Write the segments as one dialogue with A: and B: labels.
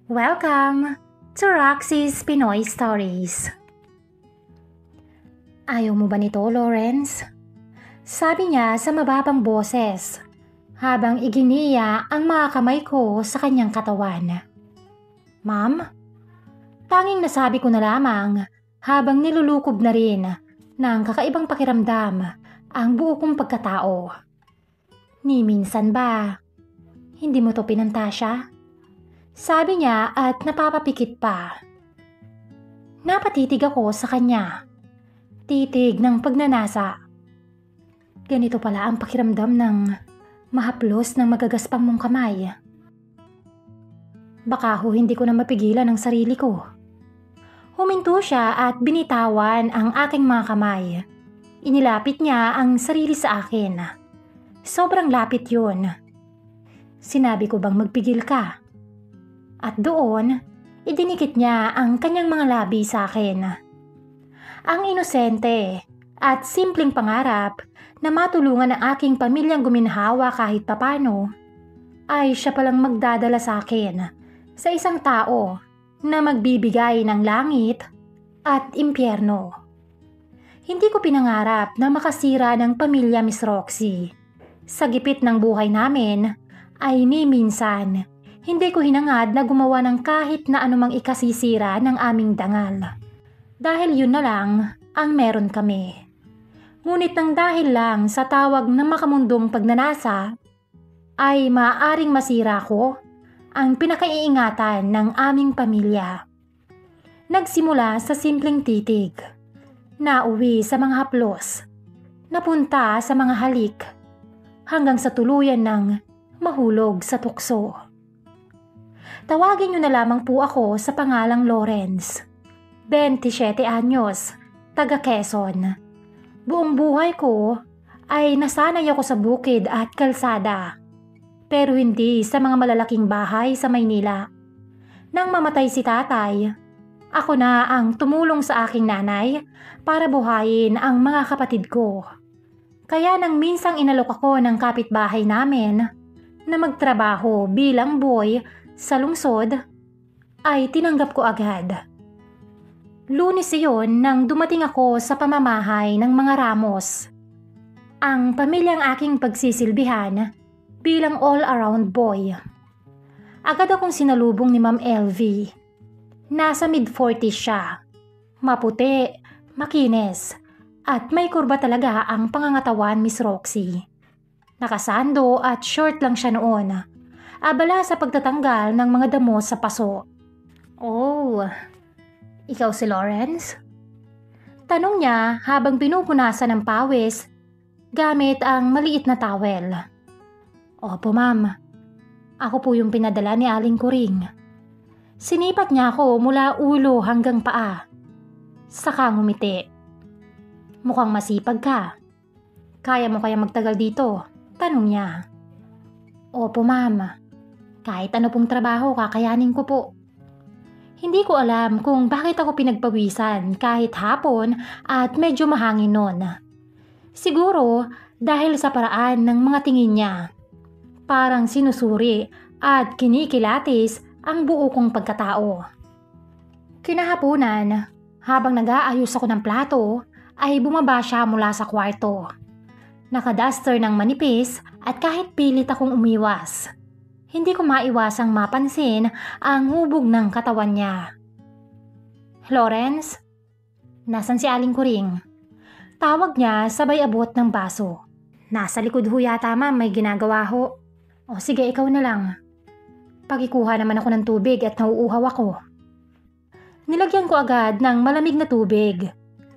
A: Welcome to Roxy's Pinoy Stories. Ayaw mo ba nito, Lawrence? Sabi niya sa mababang boses habang iginiya ang mga kamay ko sa kanyang katawan. Ma'am? Tanging nasabi ko na lamang habang nilulukob na rin ng kakaibang pakiramdam ang buo kong pagkatao. Ni minsan ba, hindi mo to pinantasya? Sabi niya at napapapikit pa. Napatitig ako sa kanya. Titig ng pagnanasa. Ganito pala ang pakiramdam ng mahaplos ng magagaspang mong kamay. Baka hindi ko na mapigilan ang sarili ko. Huminto siya at binitawan ang aking mga kamay. Inilapit niya ang sarili sa akin. Sobrang lapit yun. Sinabi ko bang magpigil ka? At doon, idinikit niya ang kanyang mga labi sa akin. Ang inosente at simpleng pangarap na matulungan ang aking pamilyang guminhawa kahit papano, ay siya palang magdadala sa akin sa isang tao na magbibigay ng langit at impyerno. Hindi ko pinangarap na makasira ng pamilya Miss Roxy. Sa gipit ng buhay namin ay ni minsan, hindi ko hinangad na gumawa ng kahit na anumang ikasisira ng aming dangal. Dahil yun na lang ang meron kami. Ngunit nang dahil lang sa tawag ng makamundong pagnanasa, ay maaaring masira ko ang pinakaiingatan ng aming pamilya. Nagsimula sa simpleng titig, nauwi sa mga haplos, napunta sa mga halik, hanggang sa tuluyan ng mahulog sa tukso. Tawagin niyo na lamang po ako sa pangalang Lawrence. 27 anyos, taga Quezon. Buong buhay ko ay nasanay ako sa bukid at kalsada. Pero hindi sa mga malalaking bahay sa Maynila. Nang mamatay si tatay, ako na ang tumulong sa aking nanay para buhayin ang mga kapatid ko. Kaya nang minsang inalok ako ng kapitbahay namin na magtrabaho bilang boy sa lungsod, ay tinanggap ko agad. Lunes iyon nang dumating ako sa pamamahay ng mga Ramos, ang pamilyang aking pagsisilbihan bilang all-around boy. Agad akong sinalubong ni Ma'am LV. Nasa mid-40s siya. Maputi, makinis, at may kurba talaga ang pangangatawan Miss Roxy. Nakasando at short lang siya noon. Abala sa pagtatanggal ng mga damo sa paso. Oh, ikaw si Lawrence? Tanong niya habang pinupunasan ng pawis gamit ang maliit na towel. Opo ma'am, ako po yung pinadala ni Aling Kuring. Sinipat niya ako mula ulo hanggang paa. Saka ngumiti. Mukhang masipag ka. Kaya mo kaya magtagal dito? Tanong niya. Opo ma'am. Kahit ano pong trabaho, kakayanin ko po. Hindi ko alam kung bakit ako pinagpawisan kahit hapon at medyo mahangin noon. Siguro dahil sa paraan ng mga tingin niya. Parang sinusuri at kinikilatis ang buo kong pagkatao. Kinahaponan, habang nag-aayos ako ng plato, ay bumaba siya mula sa kwarto. Nakaduster ng manipis at kahit pilit akong umiwas. Hindi ko maiwasang mapansin ang hubog ng katawan niya. Lawrence? Nasaan si Aling Kuring? Tawag niya sabay abot ng baso. Nasa likod ho yata ma'am, may ginagawa ho. O sige, ikaw na lang. Pagikuha naman ako ng tubig at nauuhaw ako. Nilagyan ko agad ng malamig na tubig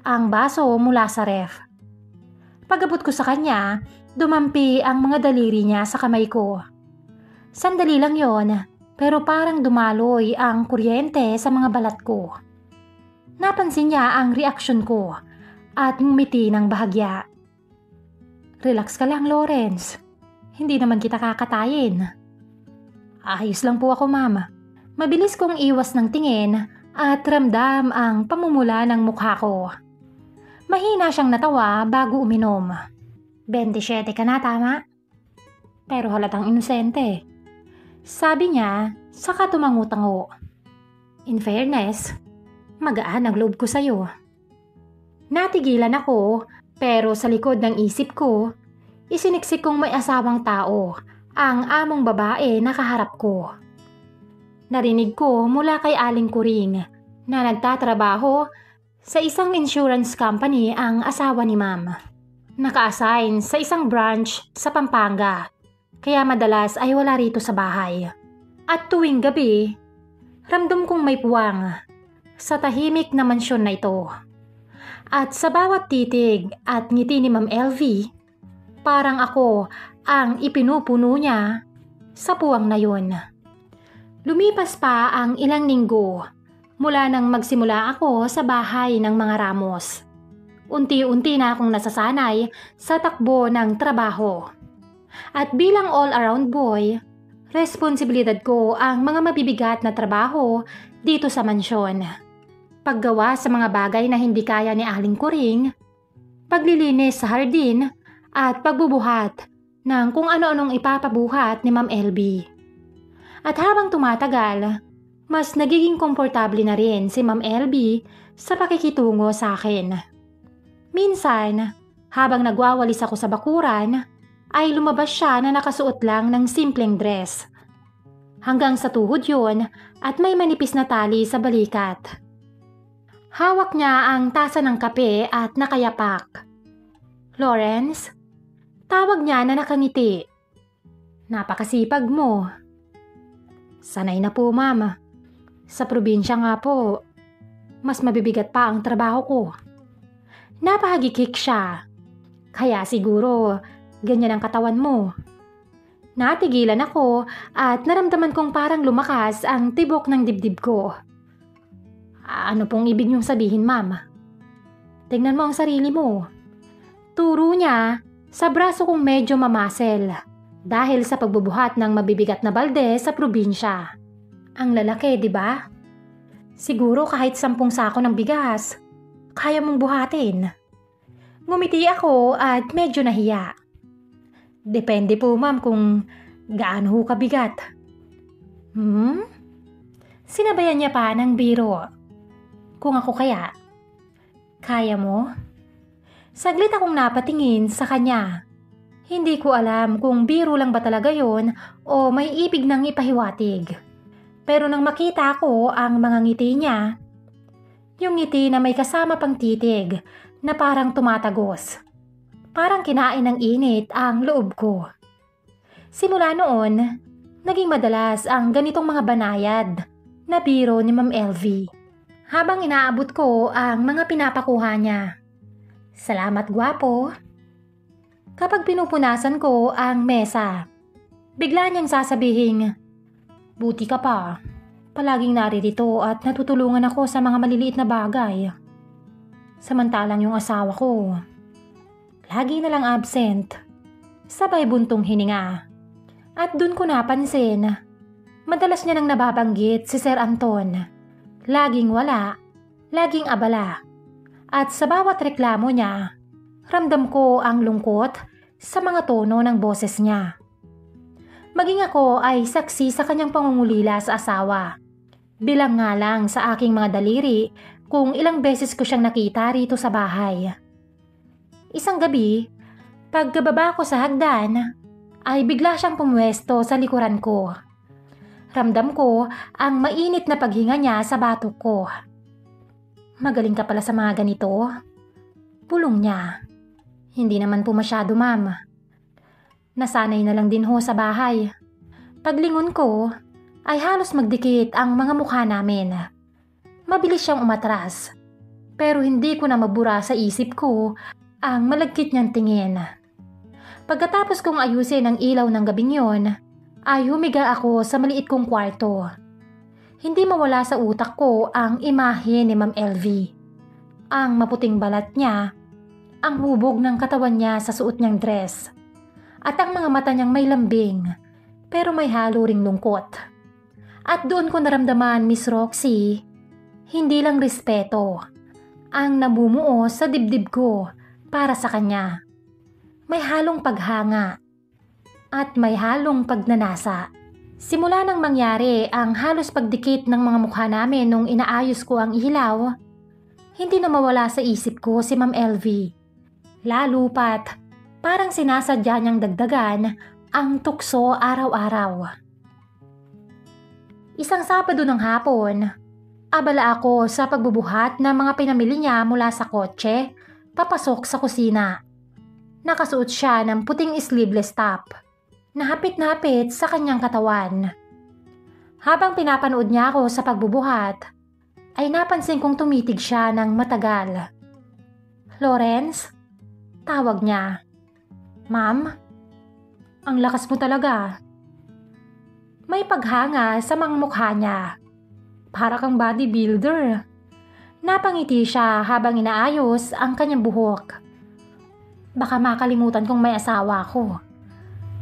A: ang baso mula sa ref. Pag-abot ko sa kanya, dumampi ang mga daliri niya sa kamay ko. Sandali lang yon, pero parang dumaloy ang kuryente sa mga balat ko. Napansin niya ang reaksyon ko at ngumiti ng bahagya. Relax ka lang, Lawrence. Hindi naman kita kakatayin. Ayos lang po ako, ma'am. Mabilis kong iwas ng tingin at ramdam ang pamumula ng mukha ko. Mahina siyang natawa bago uminom. 27 ka na, tama? Pero halatang inosente. Sabi niya, saka tumango-tango. In fairness, magaan ang loob ko sa'yo. Natigilan ako, pero sa likod ng isip ko, isiniksik kong may asawang tao ang among babae na kaharap ko. Narinig ko mula kay Aling Kuring na nagtatrabaho sa isang insurance company ang asawa ni Ma'am. Naka-assign sa isang branch sa Pampanga, kaya madalas ay wala rito sa bahay. At tuwing gabi, ramdam kong may puwang sa tahimik na mansyon na ito. At sa bawat titig at ngiti ni Ma'am LV, parang ako ang ipinupuno niya sa puwang na yun. Lumipas pa ang ilang linggo mula nang magsimula ako sa bahay ng mga Ramos. Unti-unti na akong nasasanay sa takbo ng trabaho. At bilang all-around boy, responsibilidad ko ang mga mabibigat na trabaho dito sa mansyon. Paggawa sa mga bagay na hindi kaya ni Aling Kuring, paglilinis sa hardin at pagbubuhat ng kung ano-anong ipapabuhat ni Ma'am LB. At habang tumatagal, mas nagiging komportable na rin si Ma'am LB sa pakikitungo sa akin. Minsan, habang nagwawalis ako sa bakuran, ay lumabas siya na nakasuot lang ng simpleng dress. Hanggang sa tuhod yun at may manipis na tali sa balikat. Hawak niya ang tasa ng kape at nakayapak. Lawrence, tawag niya na nakangiti. Napakasipag mo. Sanay na po, Ma'am. Sa probinsya nga po, mas mabibigat pa ang trabaho ko. Napahagikik siya. Kaya siguro, ganyan ang katawan mo. Natigilan ako at naramdaman kong parang lumakas ang tibok ng dibdib ko. Ano pong ibig niyong sabihin, Ma'am? Tingnan mo ang sarili mo. Turo niya sa braso kong medyo mamasel dahil sa pagbubuhat ng mabibigat na balde sa probinsya. Ang lalaki, di ba? Siguro kahit 10 sako ng bigas, kaya mong buhatin. Ngumiti ako at medyo nahiya. Depende po, Ma'am, kung gaano ho kabigat. Sinabayan niya pa ng biro. Kung ako kaya, kaya mo? Saglit akong napatingin sa kanya. Hindi ko alam kung biro lang ba talaga yon o may ibig nang ipahiwatig. Pero nang makita ko ang mga ngiti niya, yung ngiti na may kasama pang titig na parang tumatagos. Parang kinain ng init ang loob ko. Simula noon, naging madalas ang ganitong mga banayad na biro ni Ma'am LV. Habang inaabot ko ang mga pinapakuha niya. Salamat, gwapo. Kapag pinupunasan ko ang mesa, bigla niyang sasabihin, buti ka pa. Palaging naririto at natutulungan ako sa mga maliliit na bagay. Samantalang yung asawa ko, lagi na lang absent. Sabay buntong hininga. At dun ko napansin, madalas niya nang nababanggit si Sir Anton. Laging wala, laging abala. At sa bawat reklamo niya, ramdam ko ang lungkot sa mga tono ng boses niya. Maging ako ay saksi sa kanyang pangungulila sa asawa. Bilang nga lang sa aking mga daliri kung ilang beses ko siyang nakita rito sa bahay. Isang gabi, pagkababa ko sa hagdan, ay bigla siyang pumwesto sa likuran ko. Ramdam ko ang mainit na paghinga niya sa batok ko. Magaling ka pala sa mga ganito. Pulong niya. Hindi naman po masyado, Ma'am. Nasanay na lang din ho sa bahay. Paglingon ko, ay halos magdikit ang mga mukha namin. Mabilis siyang umatras. Pero hindi ko na mabura sa isip ko ang malagkit niyang tingin. Pagkatapos kong ayusin ang ilaw ng gabing yon, ay humiga ako sa maliit kong kwarto. Hindi mawala sa utak ko ang imahe ni Ma'am LV. Ang maputing balat niya, ang hubog ng katawan niya sa suot niyang dress, at ang mga mata niyang may lambing, pero may halo ring lungkot. At doon ko naramdaman, Miss Roxy, hindi lang respeto ang namumuo sa dibdib ko para sa kanya. May halong paghanga at may halong pagnanasa Simula nang mangyari ang halos pagdikit ng mga mukha namin nung inaayos ko ang ihilaw, hindi na mawala sa isip ko si Ma'am LV. Lalo pat parang sinasadya niyang dagdagan ang tukso araw-araw. Isang Sabado ng hapon, abala ako sa pagbubuhat ng mga pinamili niya mula sa kotse papasok sa kusina. Nakasuot siya ng puting sleeveless top na hapit-hapit sa kanyang katawan. Habang pinapanood niya ako sa pagbubuhat, ay napansin kong tumitig siya ng matagal. "Lawrence?" Tawag niya. "Ma'am? Ang lakas mo talaga." May paghanga sa mga mukha niya. Para kang bodybuilder. Napangiti siya habang inaayos ang kanyang buhok. "Baka makalimutan kong may asawa ko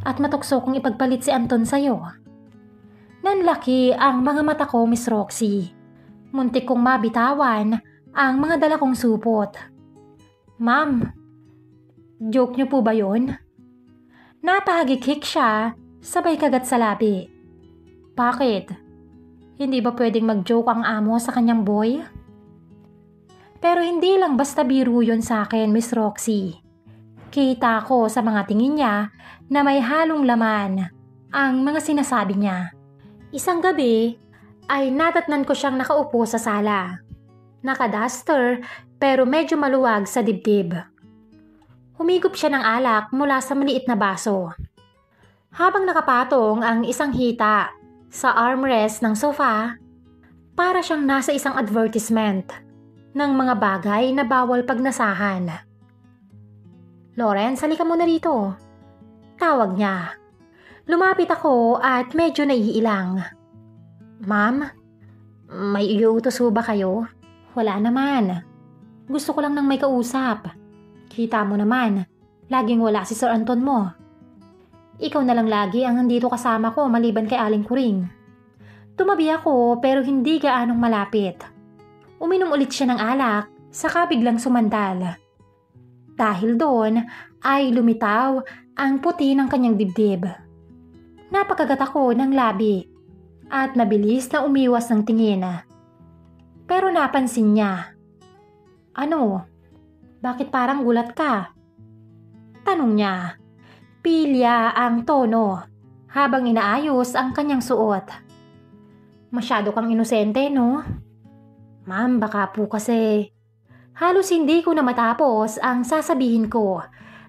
A: at matukso kong ipagpalit si Anton sa'yo." Nanlaki ang mga mata ko, Miss Roxy. Muntik kong mabitawan ang mga dala kong supot. "Ma'am, joke niyo po ba yun?" Napahagikik siya, sabay kagat sa labi. "Bakit? Hindi ba pwedeng mag-joke ang amo sa kanyang boy?" Pero hindi lang basta biro yun sa akin, Miss Roxy. Kita ko sa mga tingin niya na may halong laman ang mga sinasabi niya. Isang gabi ay natatnan ko siyang nakaupo sa sala. Naka-duster pero medyo maluwag sa dibdib. Humigop siya ng alak mula sa maliit na baso. Habang nakapatong ang isang hita sa armrest ng sofa, para siyang nasa isang advertisement ng mga bagay na bawal pagnasahan. "Lawrence, halika muna rito." Tawag niya. Lumapit ako at medyo naiilang. "Ma'am, may iuutos ba kayo?" "Wala naman. Gusto ko lang ng may kausap. Kita mo naman, laging wala si Sir Anton mo. Ikaw na lang lagi ang nandito kasama ko maliban kay Aling Kuring." Tumabi ako pero hindi gaanong malapit. Uminom ulit siya ng alak, saka biglang sumandal. Dahil doon ay lumitaw ang puti ng kanyang dibdib. Napakagat ako ng labi at mabilis na umiwas ng tingin. Pero napansin niya. "Ano? Bakit parang gulat ka?" Tanong niya. Pilya ang tono habang inaayos ang kanyang suot. "Masyado kang inosente, no?" "Ma'am, baka po kasi..." Halos hindi ko na matapos ang sasabihin ko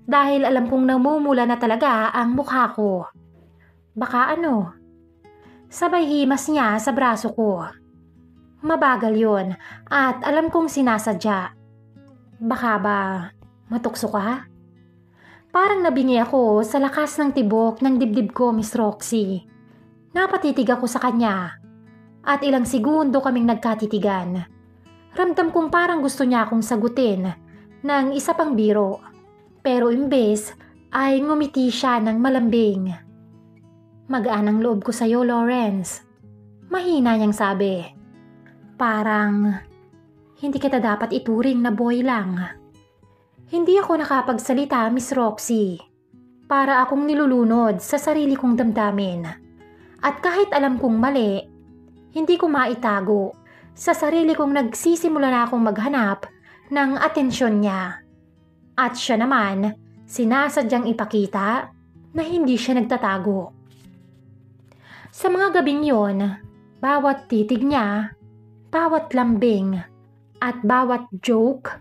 A: dahil alam kong namumula na talaga ang mukha ko. "Baka ano?" Sabay himas niya sa braso ko. Mabagal yon at alam kong sinasadya. "Baka ba matukso ka?" Parang nabingi ako sa lakas ng tibok ng dibdib ko, Miss Roxy. Napatitig ako sa kanya at ilang segundo kaming nagkatitigan. Ramdam kong parang gusto niya akong sagutin ng isa pang biro. Pero imbes ay ngumiti siya ng malambing. "Magaan ang loob ko sa'yo, Lawrence." Mahina niyang sabi. "Parang hindi kita dapat ituring na boy lang." Hindi ako nakapagsalita, Miss Roxy. Para akong nilulunod sa sarili kong damdamin. At kahit alam kong mali, hindi ko maitago. Sa sarili kong nagsisimula na akong maghanap ng atensyon niya. At siya naman, sinasadyang ipakita na hindi siya nagtatago. Sa mga gabing yon, bawat titig niya, bawat lambing, at bawat joke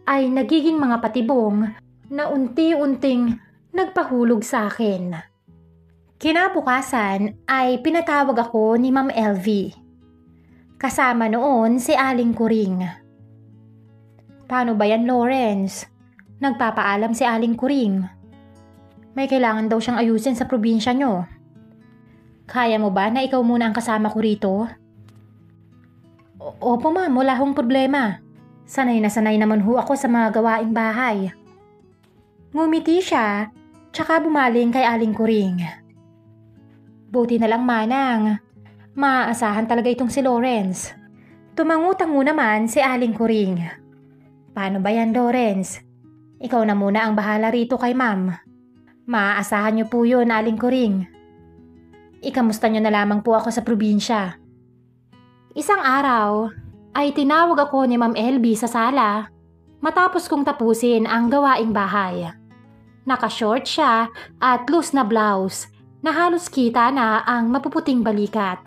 A: ay nagiging mga patibong na unti-unting nagpahulog sa akin. Kinabukasan ay pinatawag ako ni Ma'am LV. Kasama noon si Aling Kuring. "Paano ba yan, Lawrence?" Nagpapaalam si Aling Kuring. "May kailangan daw siyang ayusin sa probinsya nyo. Kaya mo ba na ikaw muna ang kasama ko rito?" "Opo ma'am, wala hong problema. Sanay na sanay naman ho ako sa mga gawaing bahay." Ngumiti siya, tsaka bumaling kay Aling Kuring. "Buti na lang, manang. Maaasahan talaga itong si Lawrence." Tumangutango naman si Aling Kuring. "Paano ba yan, Lawrence? Ikaw na muna ang bahala rito kay ma'am. Maaasahan niyo po yun, Aling Kuring." Ikamusta niyo na lamang po ako sa probinsya. Isang araw ay tinawag ako ni Ma'am LB sa sala matapos kong tapusin ang gawaing bahay. Naka-short siya at loose na blouse na halos kita na ang mapuputing balikat.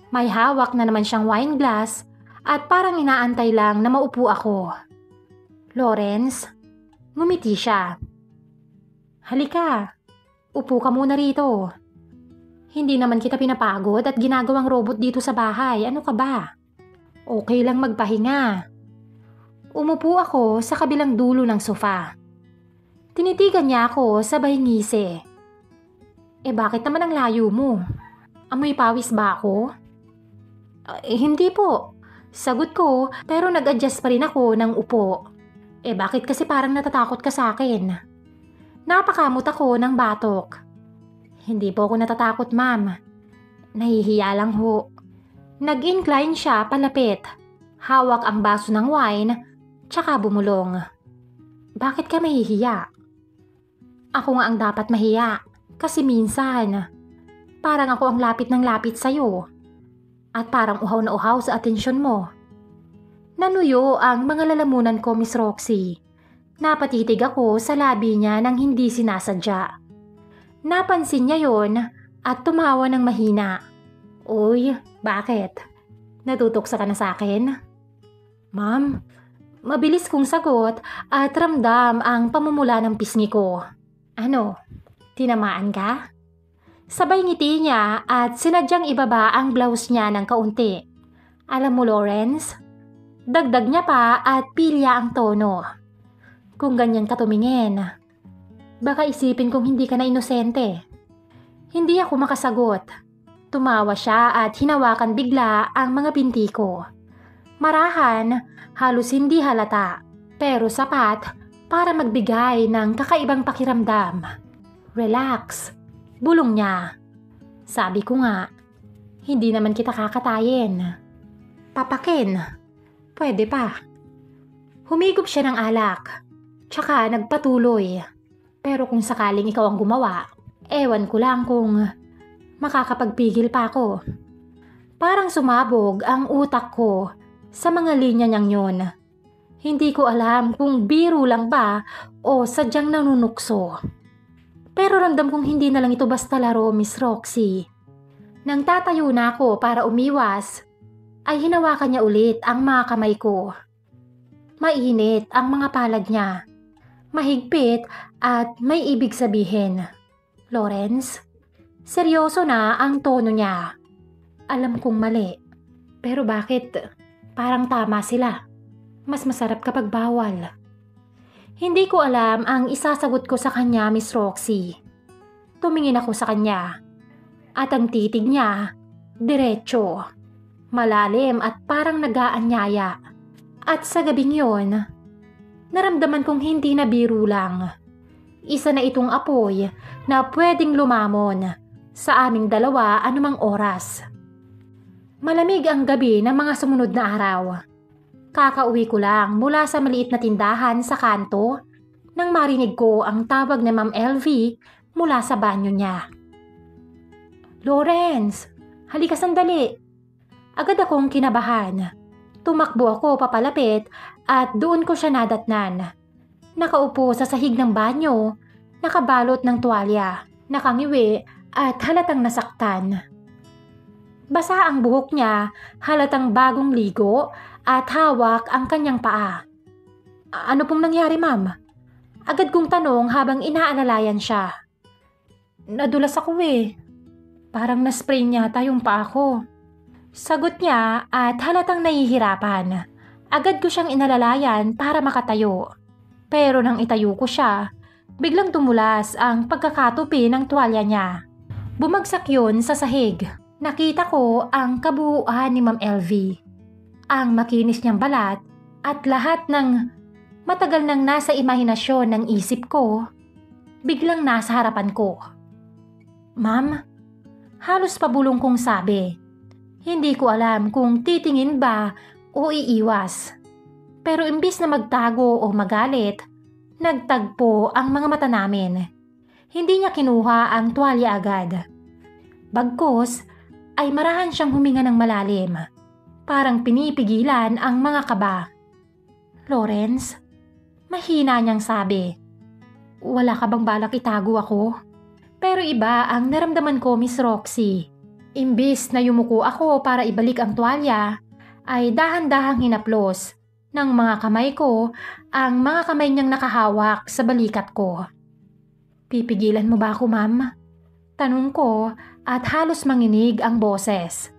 A: May hawak na naman siyang wine glass at parang inaantay lang na maupo ako. Lawrence, ngumiti siya. Halika, upo ka muna rito. Hindi naman kita pinapagod at ginagawang robot dito sa bahay. Ano ka ba? Okay lang magpahinga. Umupo ako sa kabilang dulo ng sofa. Tinitigan niya ako sabay ngisi. Bakit naman ang layo mo? Amoy pawis ba ako? Hindi po. Sagot ko pero nag-adjust pa rin ako ng upo. Bakit kasi parang natatakot ka sa akin? Napakamot ako ng batok. Hindi po ako natatakot, ma'am. Nahihiya lang ho. Nag-incline siya palapit. Hawak ang baso ng wine, tsaka bumulong. Bakit ka mahihiya? Ako nga ang dapat mahiya. Kasi minsan, parang ako ang lapit ng lapit sa'yo. At parang uhaw na uhaw sa atensyon mo. Nanuyo ang mga lalamunan ko, Miss Roxy. Napatitig ako sa labi niya nang hindi sinasadya. Napansin niya yon at tumawa ng mahina. Uy, bakit? Natutoksa ka na sa akin? Ma'am, mabilis kong sagot at ramdam ang pamumula ng pisngi ko. Ano, tinamaan ka? Sabay ngiti niya at sinadyang ibaba ang blouse niya ng kaunti. Alam mo, Lawrence, dagdag niya pa at pilya ang tono. Kung ganyan ka tumingin, baka isipin kong hindi ka na inosente. Hindi ako makasagot. Tumawa siya at hinawakan bigla ang mga binti ko. Marahan, halos hindi halata, pero sapat para magbigay ng kakaibang pakiramdam. Relax, bulong niya. Sabi ko nga, hindi naman kita kakatayin. Papakin, pwede pa. Humigop siya ng alak, tsaka nagpatuloy. Pero kung sakaling ikaw ang gumawa, ewan ko lang kung makakapagpigil pa ako. Parang sumabog ang utak ko sa mga linya niyang yun. Hindi ko alam kung biro lang ba o sadyang nanunukso. Pero ramdam kong hindi na lang ito basta laro, Miss Roxy. Nang tatayo na ako para umiwas, ay hinawakan niya ulit ang mga kamay ko. Mainit ang mga palad niya. Mahigpit at may ibig sabihin. Lawrence, seryoso na ang tono niya. Alam kong mali. Pero bakit parang tama sila? Mas masarap kapag bawal. Hindi ko alam ang isasagot ko sa kanya, Miss Roxy. Tumingin ako sa kanya. At ang titig niya, diretso, malalim at parang nag-aanyaya. At sa gabing yon, naramdaman kong hindi na biro lang. Isa na itong apoy na pwedeng lumamon sa aming dalawa anumang oras. Malamig ang gabi ng mga sumunod na araw. Kakauwi ko lang mula sa maliit na tindahan sa kanto nang marinig ko ang tawag ni Ma'am LV mula sa banyo niya. Lawrence, halika sandali. Agad akong kinabahan. Tumakbo ako papalapit at doon ko siya nadatnan. Nakaupo sa sahig ng banyo, nakabalot ng tuwalya, nakangiwi at halatang nasaktan. Basa ang buhok niya, halatang bagong ligo at hawak ang kanyang paa. Ano pong nangyari, ma'am? Agad kong tanong habang inaalalayan siya. Nadulas ako eh. Parang naspray niya yung paa ko. Sagot niya at halatang nahihirapan. Agad ko siyang inalalayan para makatayo. Pero nang itayo ko siya, biglang tumulas ang pagkakatupi ng tuwalya niya. Bumagsak yun sa sahig. Nakita ko ang kabuuan ni Ma'am LV. Ang makinis niyang balat at lahat ng matagal nang nasa imahinasyon ng isip ko, biglang nasa harapan ko. Ma'am, halos pabulong kong sabi. Hindi ko alam kung titingin ba o iiwas. Pero imbis na magtago o magalit, nagtagpo ang mga mata namin. Hindi niya kinuha ang tuwalya agad. Bagkus ay marahan siyang huminga ng malalim. Parang pinipigilan ang mga kaba. Lawrence, mahina niyang sabi. Wala ka bang balak itago ako? Pero iba ang naramdaman ko, Miss Roxy. Imbis na yumuko ako para ibalik ang tuwalya, ay dahan-dahang hinaplos ng mga kamay ko ang mga kamay niyang nakahawak sa balikat ko. Pipigilan mo ba ako, ma'am? Tanong ko at halos manginig ang boses.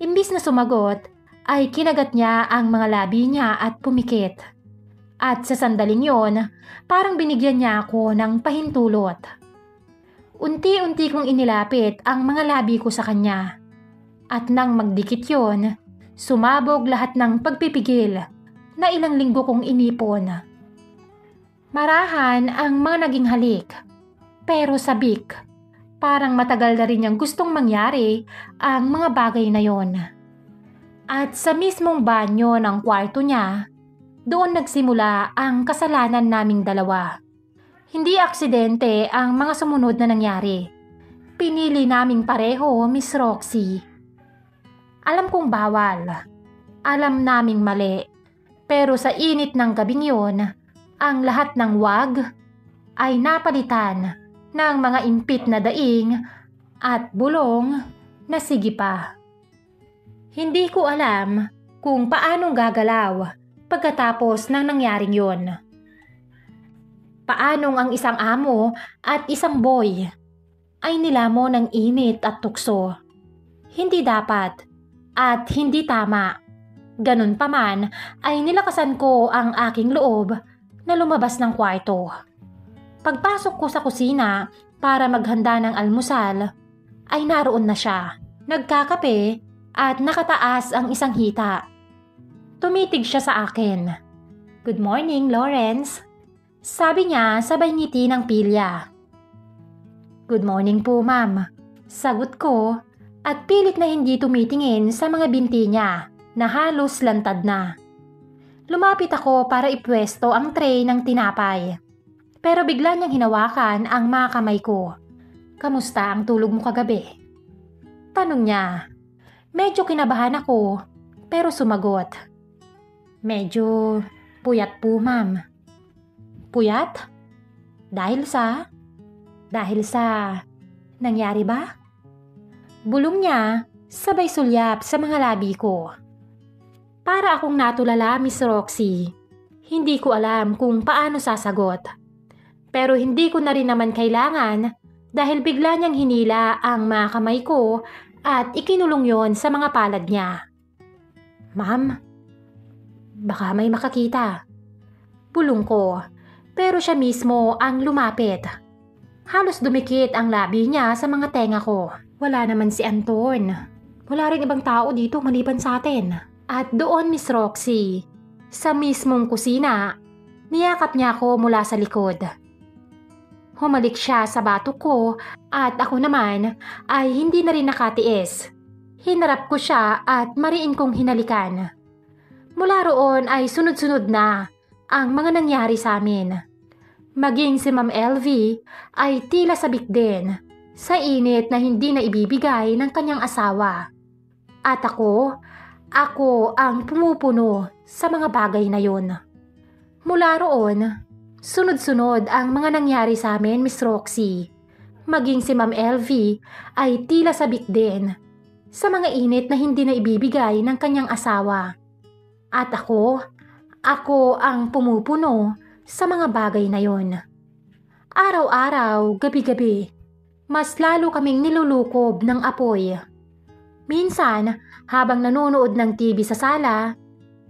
A: Imbis na sumagot, ay kinagat niya ang mga labi niya at pumikit. At sa sandaling yon, parang binigyan niya ako ng pahintulot. Unti-unti kong inilapit ang mga labi ko sa kanya. At nang magdikit yon, sumabog lahat ng pagpipigil na ilang linggo kong inipon. Marahan ang mga naging halik, pero sabik. Parang matagal na rin niyang gustong mangyari ang mga bagay na yon. At sa mismong banyo ng kwarto niya, doon nagsimula ang kasalanan naming dalawa. Hindi aksidente ang mga sumunod na nangyari. Pinili naming pareho, Miss Roxy. Alam kong bawal. Alam naming mali. Pero sa init ng gabing yon, ang lahat ng wag ay napalitan ng mga impit na daing at bulong na sigipa. Hindi ko alam kung paanong gagalaw pagkatapos ng nangyaring yon. Paanong ang isang amo at isang boy ay nilamo ng init at tukso. Hindi dapat at hindi tama. Ganun pa man ay nilakasan ko ang aking loob na lumabas ng kwarto. Pagpasok ko sa kusina para maghanda ng almusal, ay naroon na siya. Nagkakape at nakataas ang isang hita. Tumitig siya sa akin. Good morning, Lawrence. Sabi niya sabay ngiti ng pilya. Good morning po, ma'am. Sagot ko at pilit na hindi tumitingin sa mga binti niya na halos lantad na. Lumapit ako para ipwesto ang tray ng tinapay. Pero bigla niyang hinawakan ang mga kamay ko. Kamusta ang tulog mo kagabi? Tanong niya. Medyo kinabahan ako, pero sumagot. Medyo puyat po, ma'am. Puyat? Dahil sa nangyari ba? Bulong niya, sabay sulyap sa mga labi ko. Para akong natulala, Miss Roxy. Hindi ko alam kung paano sasagot. Pero hindi ko na rin naman kailangan dahil bigla niyang hinila ang mga kamay ko at ikinulong yon sa mga palad niya. Ma'am, baka may makakita. Bulong ko, pero siya mismo ang lumapit. Halos dumikit ang labi niya sa mga tenga ko. Wala naman si Anton. Wala rin ibang tao dito maliban sa atin. At doon, Miss Roxy, sa mismong kusina, niyakap niya ako mula sa likod. Humalik siya sa batok ko at ako naman ay hindi na rin nakatiis. Hinarap ko siya at mariin kong hinalikan. Mula roon ay sunod-sunod na ang mga nangyari sa amin. Maging si Ma'am LV ay tila sabik din sa init na hindi na ibibigay ng kanyang asawa. At ako ang pumupuno sa mga bagay na yon. Mula roon, sunod-sunod ang mga nangyari sa amin, Miss Roxy. Maging si Ma'am LV ay tila sabik din sa mga init na hindi na ibibigay ng kanyang asawa. At ako ang pumupuno sa mga bagay na yon. Araw-araw, gabi-gabi, mas lalo kaming nilulukob ng apoy. Minsan, habang nanonood ng TV sa sala,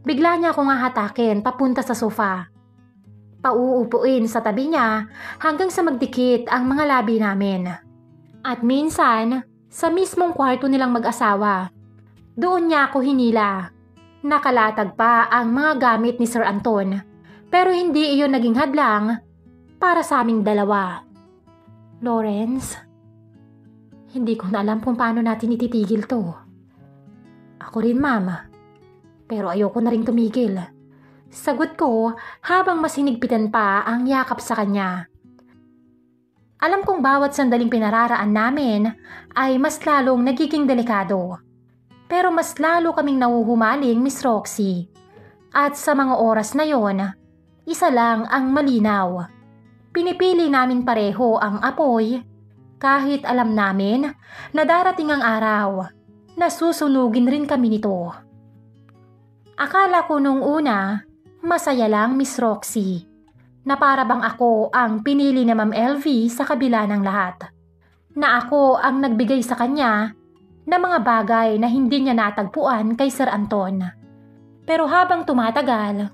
A: bigla niya akong hahatakin papunta sa sofa. Pauupuin sa tabi niya hanggang sa magdikit ang mga labi namin. At minsan, sa mismong kwarto nilang mag-asawa, doon niya ako hinila. Nakalatag pa ang mga gamit ni Sir Anton, pero hindi iyon naging hadlang para sa aming dalawa. Lawrence, hindi ko na alam kung paano natin ititigil to. Ako rin, mama. Pero ayoko na rin tumigil. Sagot ko habang mas hinigpitan pa ang yakap sa kanya. Alam kong bawat sandaling pinararaan namin ay mas lalong nagiging delikado. Pero mas lalo kaming nahuhumaling, Miss Roxy. At sa mga oras na yon, isa lang ang malinaw. Pinipili namin pareho ang apoy kahit alam namin na darating ang araw na susunugin rin kami nito. Akala ko nung una, masaya lang, Miss Roxy, na para bang ako ang pinili ni Ma'am LV sa kabila ng lahat. Na ako ang nagbigay sa kanya ng mga bagay na hindi niya natagpuan kay Sir Anton. Pero habang tumatagal,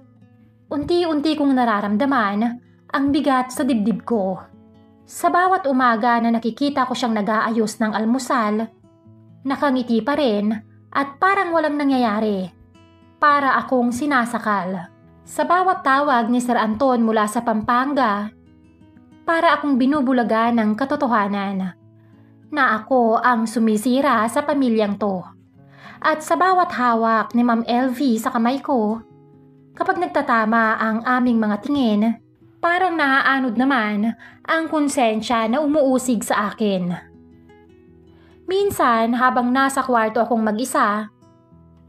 A: unti-unti kong nararamdaman ang bigat sa dibdib ko. Sa bawat umaga na nakikita ko siyang nag-aayos ng almusal, nakangiti pa rin at parang walang nangyayari. Para akong sinasakal. Sa bawat tawag ni Sir Anton mula sa Pampanga, para akong binubulaga ng katotohanan na ako ang sumisira sa pamilyang to. At sa bawat hawak ni Ma'am LV sa kamay ko, kapag nagtatama ang aming mga tingin, parang naaanod naman ang konsensya na umuusig sa akin. Minsan habang nasa kwarto akong mag-isa,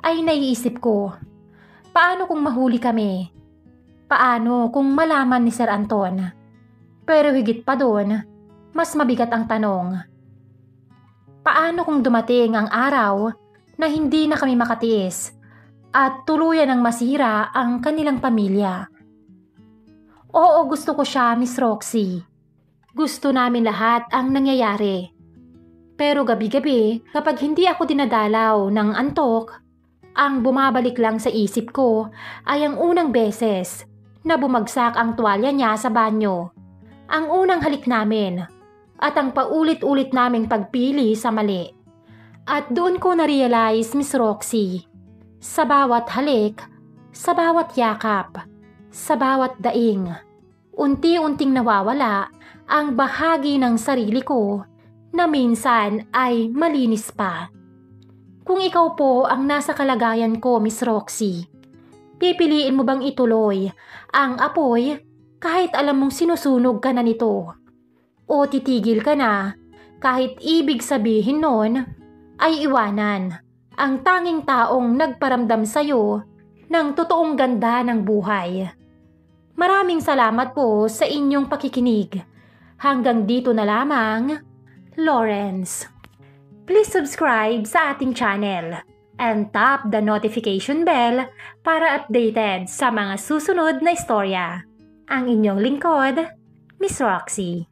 A: ay naiisip ko, paano kung mahuli kami? Paano kung malaman ni Sir Anton? Pero higit pa doon, mas mabigat ang tanong. Paano kung dumating ang araw na hindi na kami makatiis at tuluyan ng masira ang kanilang pamilya? Oo, gusto ko siya, Miss Roxy. Gusto namin lahat ang nangyayari. Pero gabi-gabi, kapag hindi ako dinadalaw ng antok, ang bumabalik lang sa isip ko ay ang unang beses na bumagsak ang tuwalya niya sa banyo, ang unang halik namin, at ang paulit-ulit naming pagpili sa mali. At doon ko na-realize, Miss Roxy, sa bawat halik, sa bawat yakap, sa bawat daing, unti-unting nawawala ang bahagi ng sarili ko na minsan ay malinis pa. Kung ikaw po ang nasa kalagayan ko, Miss Roxy, pipiliin mo bang ituloy ang apoy kahit alam mong sinusunog ka na nito? O titigil ka na kahit ibig sabihin nun ay iwanan ang tanging taong nagparamdam sa'yo ng totoong ganda ng buhay? Maraming salamat po sa inyong pakikinig. Hanggang dito na lamang, Lawrence. Please subscribe sa ating channel and tap the notification bell para updated sa mga susunod na istorya. Ang inyong lingkod, Miss Roxy.